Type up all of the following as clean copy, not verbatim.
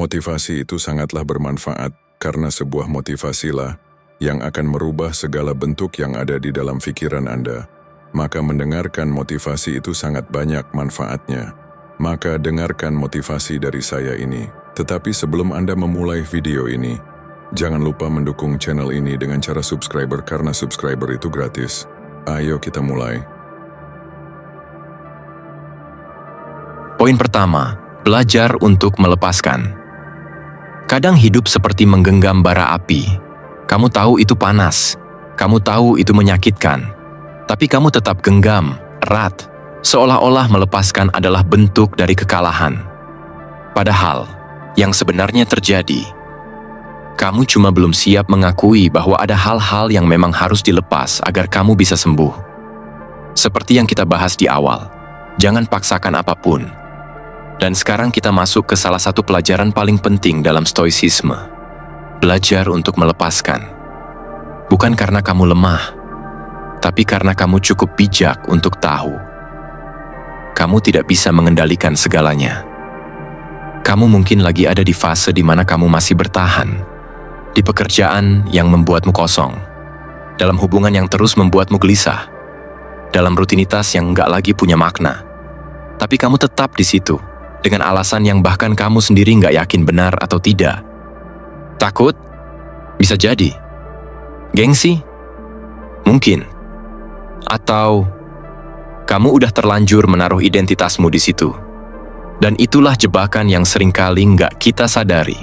Motivasi itu sangatlah bermanfaat karena sebuah motivasilah yang akan merubah segala bentuk yang ada di dalam pikiran Anda. Maka mendengarkan motivasi itu sangat banyak manfaatnya. Maka dengarkan motivasi dari saya ini. Tetapi sebelum Anda memulai video ini, jangan lupa mendukung channel ini dengan cara subscriber karena subscriber itu gratis. Ayo kita mulai. Poin pertama, belajar untuk melepaskan. Kadang hidup seperti menggenggam bara api. Kamu tahu itu panas, kamu tahu itu menyakitkan, tapi kamu tetap genggam, erat, seolah-olah melepaskan adalah bentuk dari kekalahan. Padahal, yang sebenarnya terjadi, kamu cuma belum siap mengakui bahwa ada hal-hal yang memang harus dilepas agar kamu bisa sembuh. Seperti yang kita bahas di awal, jangan paksakan apapun. Dan sekarang kita masuk ke salah satu pelajaran paling penting dalam stoicisme. Belajar untuk melepaskan. Bukan karena kamu lemah, tapi karena kamu cukup bijak untuk tahu. Kamu tidak bisa mengendalikan segalanya. Kamu mungkin lagi ada di fase di mana kamu masih bertahan. Di pekerjaan yang membuatmu kosong. Dalam hubungan yang terus membuatmu gelisah. Dalam rutinitas yang nggak lagi punya makna. Tapi kamu tetap di situ. Dengan alasan yang bahkan kamu sendiri nggak yakin benar atau tidak. Takut? Bisa jadi. Gengsi? Mungkin. Atau kamu udah terlanjur menaruh identitasmu di situ. Dan itulah jebakan yang seringkali nggak kita sadari.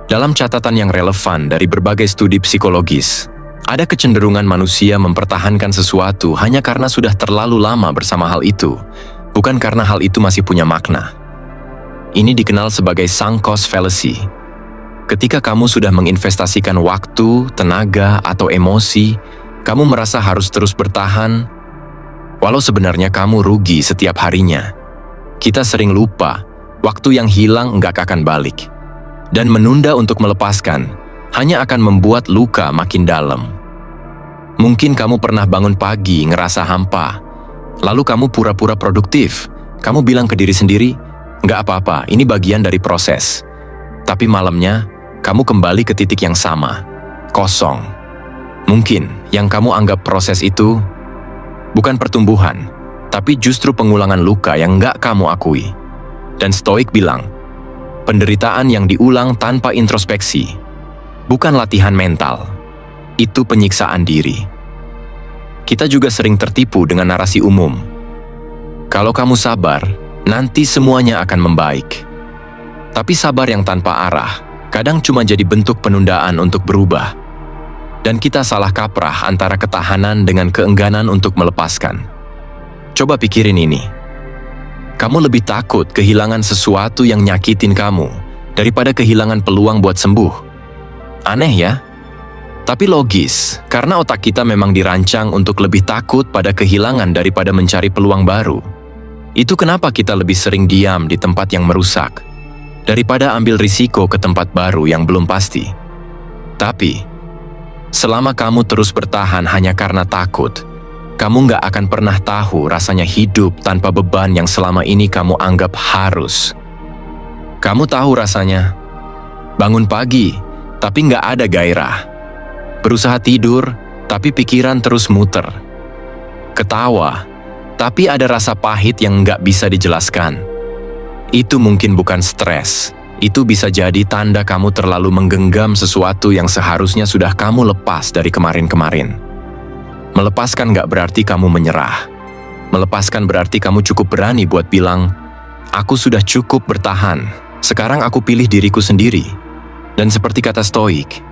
Dalam catatan yang relevan dari berbagai studi psikologis, ada kecenderungan manusia mempertahankan sesuatu hanya karena sudah terlalu lama bersama hal itu. Bukan karena hal itu masih punya makna. Ini dikenal sebagai sunk cost fallacy. Ketika kamu sudah menginvestasikan waktu, tenaga, atau emosi, kamu merasa harus terus bertahan, walau sebenarnya kamu rugi setiap harinya. Kita sering lupa, waktu yang hilang nggak akan balik. Dan menunda untuk melepaskan, hanya akan membuat luka makin dalam. Mungkin kamu pernah bangun pagi ngerasa hampa, lalu kamu pura-pura produktif. Kamu bilang ke diri sendiri, nggak apa-apa, ini bagian dari proses. Tapi malamnya, kamu kembali ke titik yang sama, kosong. Mungkin yang kamu anggap proses itu bukan pertumbuhan, tapi justru pengulangan luka yang nggak kamu akui. Dan Stoik bilang, penderitaan yang diulang tanpa introspeksi bukan latihan mental, itu penyiksaan diri. Kita juga sering tertipu dengan narasi umum. Kalau kamu sabar, nanti semuanya akan membaik. Tapi sabar yang tanpa arah, kadang cuma jadi bentuk penundaan untuk berubah. Dan kita salah kaprah antara ketahanan dengan keengganan untuk melepaskan. Coba pikirin ini. Kamu lebih takut kehilangan sesuatu yang nyakitin kamu, daripada kehilangan peluang buat sembuh. Aneh ya? Tapi logis, karena otak kita memang dirancang untuk lebih takut pada kehilangan daripada mencari peluang baru. Itu kenapa kita lebih sering diam di tempat yang merusak, daripada ambil risiko ke tempat baru yang belum pasti. Tapi, selama kamu terus bertahan hanya karena takut, kamu nggak akan pernah tahu rasanya hidup tanpa beban yang selama ini kamu anggap harus. Kamu tahu rasanya bangun pagi, tapi nggak ada gairah. Berusaha tidur, tapi pikiran terus muter. Ketawa, tapi ada rasa pahit yang nggak bisa dijelaskan. Itu mungkin bukan stres. Itu bisa jadi tanda kamu terlalu menggenggam sesuatu yang seharusnya sudah kamu lepas dari kemarin-kemarin. Melepaskan nggak berarti kamu menyerah. Melepaskan berarti kamu cukup berani buat bilang, aku sudah cukup bertahan, sekarang aku pilih diriku sendiri. Dan seperti kata Stoik,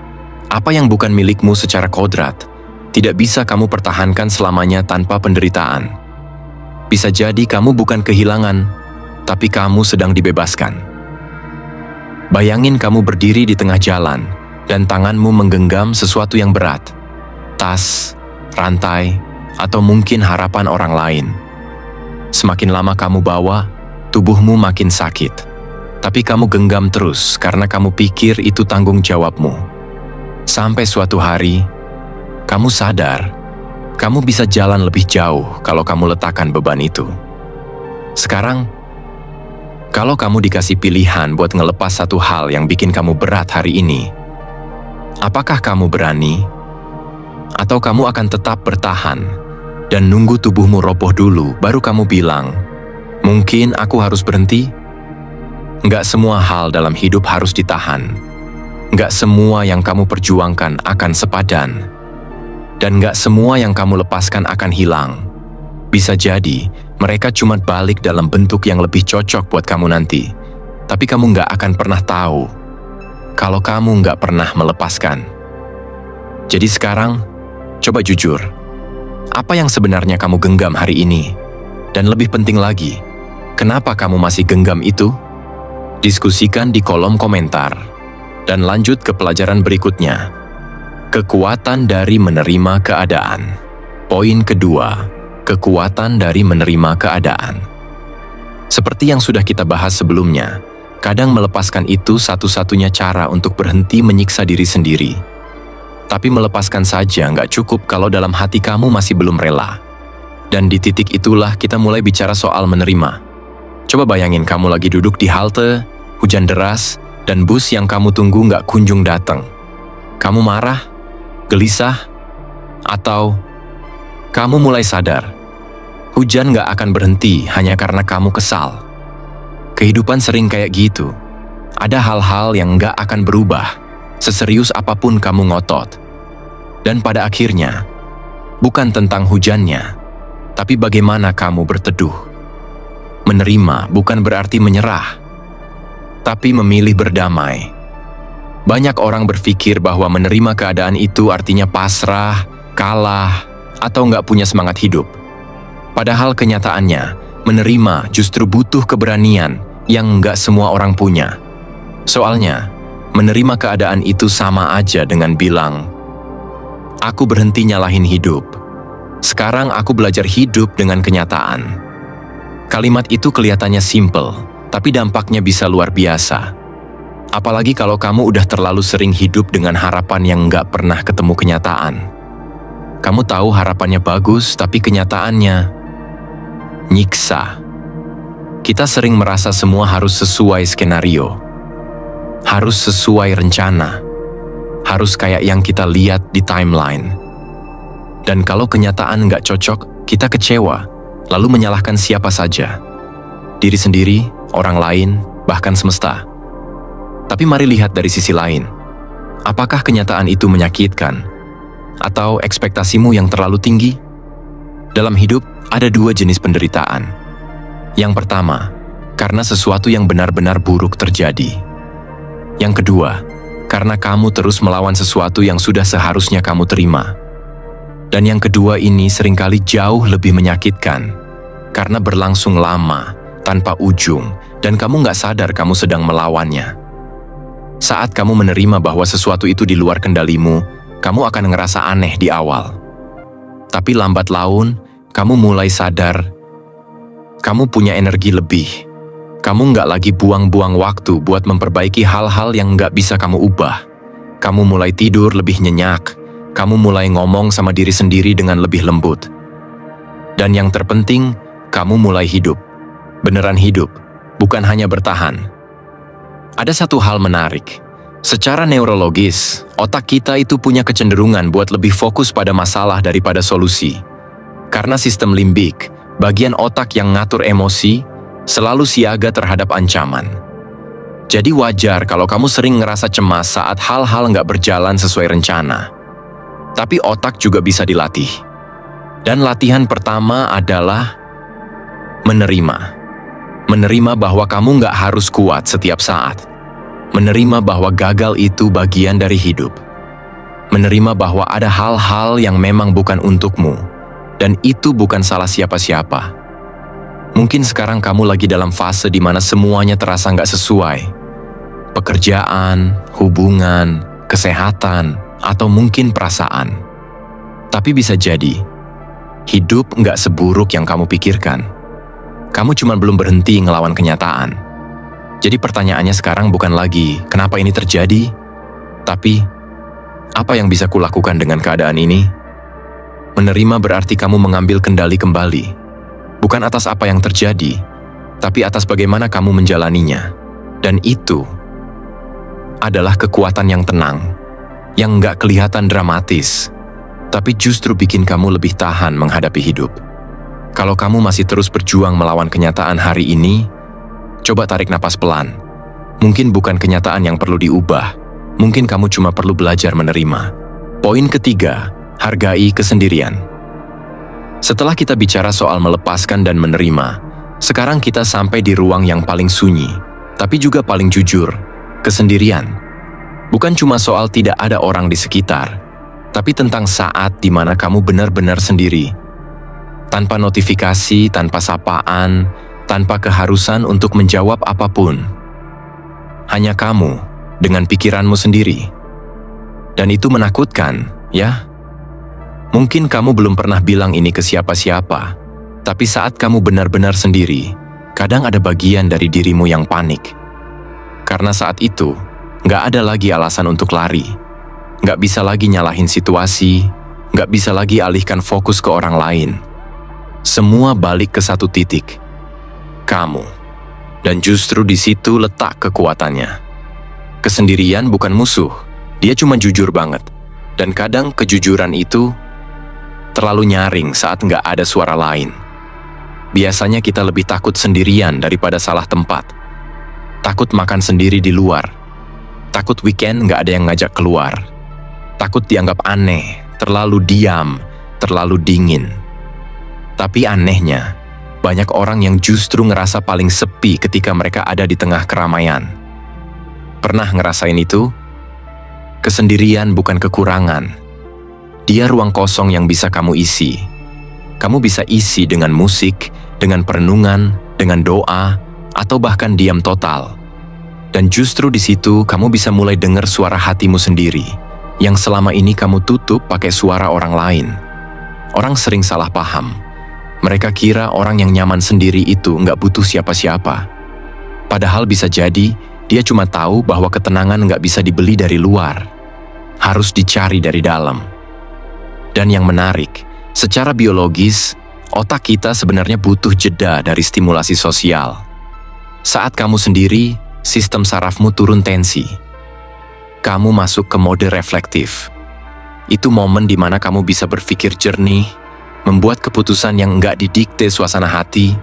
apa yang bukan milikmu secara kodrat, tidak bisa kamu pertahankan selamanya tanpa penderitaan. Bisa jadi kamu bukan kehilangan, tapi kamu sedang dibebaskan. Bayangin kamu berdiri di tengah jalan, dan tanganmu menggenggam sesuatu yang berat. Tas, rantai, atau mungkin harapan orang lain. Semakin lama kamu bawa, tubuhmu makin sakit. Tapi kamu genggam terus karena kamu pikir itu tanggung jawabmu. Sampai suatu hari, kamu sadar, kamu bisa jalan lebih jauh kalau kamu letakkan beban itu. Sekarang, Kalau kamu dikasih pilihan buat ngelepas satu hal yang bikin kamu berat hari ini, apakah kamu berani? Atau kamu akan tetap bertahan dan nunggu tubuhmu roboh dulu baru kamu bilang, mungkin aku harus berhenti? Nggak semua hal dalam hidup harus ditahan. Nggak semua yang kamu perjuangkan akan sepadan. Dan nggak semua yang kamu lepaskan akan hilang. Bisa jadi, mereka cuma balik dalam bentuk yang lebih cocok buat kamu nanti. Tapi kamu nggak akan pernah tahu kalau kamu nggak pernah melepaskan. Jadi sekarang, coba jujur. Apa yang sebenarnya kamu genggam hari ini? Dan lebih penting lagi, kenapa kamu masih genggam itu? Diskusikan di kolom komentar. Dan lanjut ke pelajaran berikutnya. Kekuatan dari menerima keadaan. Poin kedua, kekuatan dari menerima keadaan. Seperti yang sudah kita bahas sebelumnya, kadang melepaskan itu satu-satunya cara untuk berhenti menyiksa diri sendiri. Tapi melepaskan saja nggak cukup kalau dalam hati kamu masih belum rela. Dan di titik itulah kita mulai bicara soal menerima. Coba bayangin kamu lagi duduk di halte, hujan deras, dan bus yang kamu tunggu nggak kunjung datang. Kamu marah, gelisah, atau kamu mulai sadar, hujan nggak akan berhenti hanya karena kamu kesal. Kehidupan sering kayak gitu. Ada hal-hal yang nggak akan berubah, seserius apapun kamu ngotot. Dan pada akhirnya, bukan tentang hujannya, tapi bagaimana kamu berteduh. Menerima bukan berarti menyerah, tapi memilih berdamai. Banyak orang berpikir bahwa menerima keadaan itu artinya pasrah, kalah, atau nggak punya semangat hidup. Padahal kenyataannya, menerima justru butuh keberanian yang nggak semua orang punya. Soalnya, menerima keadaan itu sama aja dengan bilang, aku berhenti nyalahin hidup. Sekarang aku belajar hidup dengan kenyataan. Kalimat itu kelihatannya simple, tapi dampaknya bisa luar biasa. Apalagi kalau kamu udah terlalu sering hidup dengan harapan yang nggak pernah ketemu kenyataan. Kamu tahu harapannya bagus, tapi kenyataannya nyiksa. Kita sering merasa semua harus sesuai skenario, harus sesuai rencana, harus kayak yang kita lihat di timeline. Dan kalau kenyataan nggak cocok, kita kecewa, lalu menyalahkan siapa saja. Diri sendiri, orang lain, bahkan semesta. Tapi mari lihat dari sisi lain. Apakah kenyataan itu menyakitkan? Atau ekspektasimu yang terlalu tinggi? Dalam hidup, ada dua jenis penderitaan. Yang pertama, karena sesuatu yang benar-benar buruk terjadi. Yang kedua, karena kamu terus melawan sesuatu yang sudah seharusnya kamu terima. Dan yang kedua ini seringkali jauh lebih menyakitkan, karena berlangsung lama, tanpa ujung, dan kamu nggak sadar kamu sedang melawannya. Saat kamu menerima bahwa sesuatu itu di luar kendalimu, kamu akan ngerasa aneh di awal. Tapi lambat laun, kamu mulai sadar, kamu punya energi lebih. Kamu nggak lagi buang-buang waktu buat memperbaiki hal-hal yang nggak bisa kamu ubah. Kamu mulai tidur lebih nyenyak, kamu mulai ngomong sama diri sendiri dengan lebih lembut. Dan yang terpenting, kamu mulai hidup. Beneran hidup, bukan hanya bertahan. Ada satu hal menarik. Secara neurologis, otak kita itu punya kecenderungan buat lebih fokus pada masalah daripada solusi. Karena sistem limbik, bagian otak yang ngatur emosi, selalu siaga terhadap ancaman. Jadi wajar kalau kamu sering ngerasa cemas saat hal-hal nggak berjalan sesuai rencana. Tapi otak juga bisa dilatih. Dan latihan pertama adalah menerima. Menerima bahwa kamu nggak harus kuat setiap saat. Menerima bahwa gagal itu bagian dari hidup. Menerima bahwa ada hal-hal yang memang bukan untukmu, dan itu bukan salah siapa-siapa. Mungkin sekarang kamu lagi dalam fase di mana semuanya terasa nggak sesuai. Pekerjaan, hubungan, kesehatan, atau mungkin perasaan. Tapi bisa jadi, hidup nggak seburuk yang kamu pikirkan. Kamu cuma belum berhenti ngelawan kenyataan. Jadi pertanyaannya sekarang bukan lagi, kenapa ini terjadi? Tapi, apa yang bisa kulakukan dengan keadaan ini? Menerima berarti kamu mengambil kendali kembali. Bukan atas apa yang terjadi, tapi atas bagaimana kamu menjalaninya. Dan itu adalah kekuatan yang tenang, yang nggak kelihatan dramatis, tapi justru bikin kamu lebih tahan menghadapi hidup. Kalau kamu masih terus berjuang melawan kenyataan hari ini, coba tarik napas pelan. Mungkin bukan kenyataan yang perlu diubah, mungkin kamu cuma perlu belajar menerima. Poin ketiga, hargai kesendirian. Setelah kita bicara soal melepaskan dan menerima, sekarang kita sampai di ruang yang paling sunyi, tapi juga paling jujur, kesendirian. Bukan cuma soal tidak ada orang di sekitar, tapi tentang saat di mana kamu benar-benar sendiri. Tanpa notifikasi, tanpa sapaan, tanpa keharusan untuk menjawab apapun. Hanya kamu dengan pikiranmu sendiri. Dan itu menakutkan, ya? Mungkin kamu belum pernah bilang ini ke siapa-siapa, tapi saat kamu benar-benar sendiri, kadang ada bagian dari dirimu yang panik. Karena saat itu, nggak ada lagi alasan untuk lari. Nggak bisa lagi nyalahin situasi, nggak bisa lagi alihkan fokus ke orang lain. Semua balik ke satu titik. Kamu. Dan justru di situ letak kekuatannya. Kesendirian bukan musuh, dia cuma jujur banget. Dan kadang kejujuran itu terlalu nyaring saat nggak ada suara lain. Biasanya kita lebih takut sendirian daripada salah tempat. Takut makan sendiri di luar. Takut weekend nggak ada yang ngajak keluar. Takut dianggap aneh, terlalu diam, terlalu dingin. Tapi anehnya, banyak orang yang justru ngerasa paling sepi ketika mereka ada di tengah keramaian. Pernah ngerasain itu? Kesendirian bukan kekurangan. Dia ruang kosong yang bisa kamu isi. Kamu bisa isi dengan musik, dengan perenungan, dengan doa, atau bahkan diam total. Dan justru di situ kamu bisa mulai dengar suara hatimu sendiri, yang selama ini kamu tutup pakai suara orang lain. Orang sering salah paham. Mereka kira orang yang nyaman sendiri itu nggak butuh siapa-siapa. Padahal bisa jadi, dia cuma tahu bahwa ketenangan nggak bisa dibeli dari luar. Harus dicari dari dalam. Dan yang menarik, secara biologis, otak kita sebenarnya butuh jeda dari stimulasi sosial. Saat kamu sendiri, sistem sarafmu turun tensi. Kamu masuk ke mode reflektif. Itu momen di mana kamu bisa berpikir jernih, membuat keputusan yang enggak didikte suasana hati,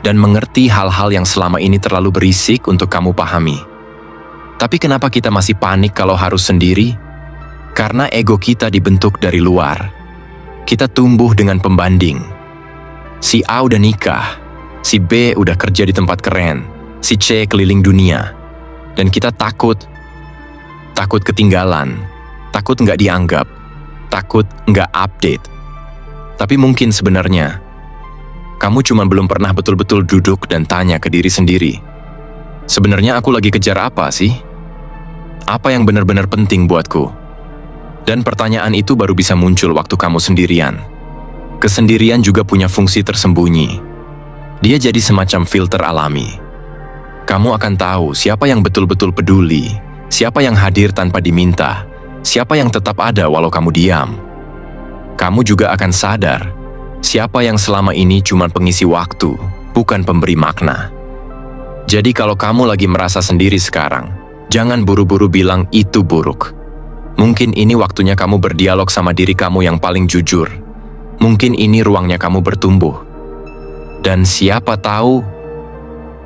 dan mengerti hal-hal yang selama ini terlalu berisik untuk kamu pahami. Tapi kenapa kita masih panik kalau harus sendiri? Karena ego kita dibentuk dari luar. Kita tumbuh dengan pembanding. Si A udah nikah, si B udah kerja di tempat keren, si C keliling dunia. Dan kita takut ketinggalan, takut nggak dianggap, takut nggak update. Tapi mungkin sebenarnya, kamu cuma belum pernah betul-betul duduk dan tanya ke diri sendiri. Sebenarnya aku lagi kejar apa sih? Apa yang benar-benar penting buatku? Dan pertanyaan itu baru bisa muncul waktu kamu sendirian. Kesendirian juga punya fungsi tersembunyi. Dia jadi semacam filter alami. Kamu akan tahu siapa yang betul-betul peduli, siapa yang hadir tanpa diminta, siapa yang tetap ada walau kamu diam. Kamu juga akan sadar, siapa yang selama ini cuma pengisi waktu, bukan pemberi makna. Jadi kalau kamu lagi merasa sendiri sekarang, jangan buru-buru bilang itu buruk. Mungkin ini waktunya kamu berdialog sama diri kamu yang paling jujur. Mungkin ini ruangnya kamu bertumbuh. Dan siapa tahu,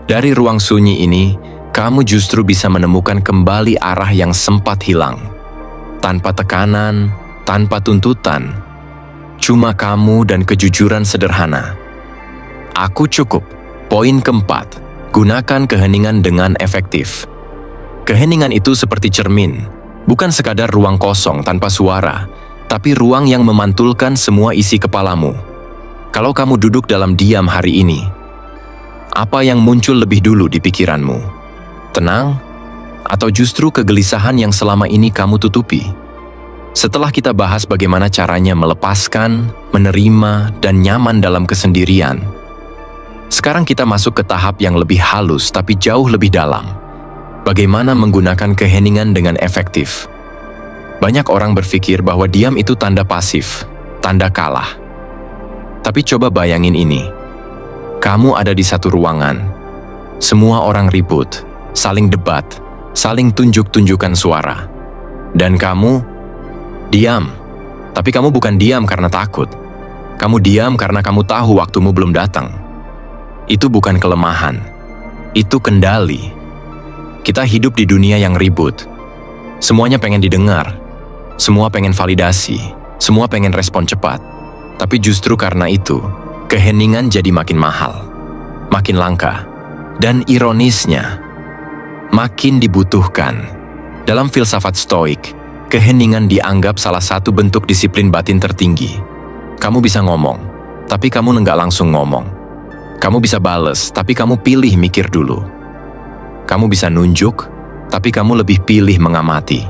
dari ruang sunyi ini, kamu justru bisa menemukan kembali arah yang sempat hilang. Tanpa tekanan, tanpa tuntutan. Cuma kamu dan kejujuran sederhana. Aku cukup. Poin keempat, gunakan keheningan dengan efektif. Keheningan itu seperti cermin. Bukan sekadar ruang kosong tanpa suara, tapi ruang yang memantulkan semua isi kepalamu. Kalau kamu duduk dalam diam hari ini, apa yang muncul lebih dulu di pikiranmu? Tenang? Atau justru kegelisahan yang selama ini kamu tutupi? Setelah kita bahas bagaimana caranya melepaskan, menerima, dan nyaman dalam kesendirian, sekarang kita masuk ke tahap yang lebih halus tapi jauh lebih dalam. Bagaimana menggunakan keheningan dengan efektif? Banyak orang berpikir bahwa diam itu tanda pasif, tanda kalah. Tapi coba bayangin ini. Kamu ada di satu ruangan, Semua orang ribut, saling debat, saling tunjuk-tunjukkan suara. Dan kamu diam. Tapi kamu bukan diam karena takut. Kamu diam karena kamu tahu waktumu belum datang. Itu bukan kelemahan. Itu kendali. Kita hidup di dunia yang ribut. Semuanya pengen didengar. Semua pengen validasi. Semua pengen respon cepat. Tapi justru karena itu, keheningan jadi makin mahal. Makin langka. Dan ironisnya, makin dibutuhkan. Dalam filsafat Stoik, keheningan dianggap salah satu bentuk disiplin batin tertinggi. Kamu bisa ngomong, tapi kamu nggak langsung ngomong. Kamu bisa bales, tapi kamu pilih mikir dulu. Kamu bisa nunjuk, tapi kamu lebih pilih mengamati.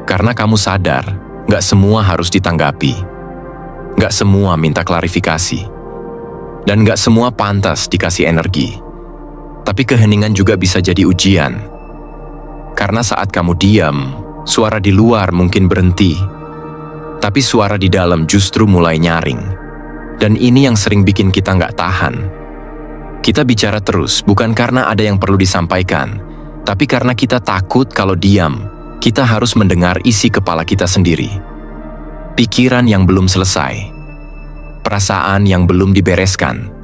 Karena kamu sadar, nggak semua harus ditanggapi. Nggak semua minta klarifikasi. Dan nggak semua pantas dikasih energi. Tapi keheningan juga bisa jadi ujian. Karena saat kamu diam, suara di luar mungkin berhenti. Tapi suara di dalam justru mulai nyaring. Dan ini yang sering bikin kita nggak tahan. Kita bicara terus bukan karena ada yang perlu disampaikan, tapi karena kita takut kalau diam, kita harus mendengar isi kepala kita sendiri. Pikiran yang belum selesai. Perasaan yang belum dibereskan.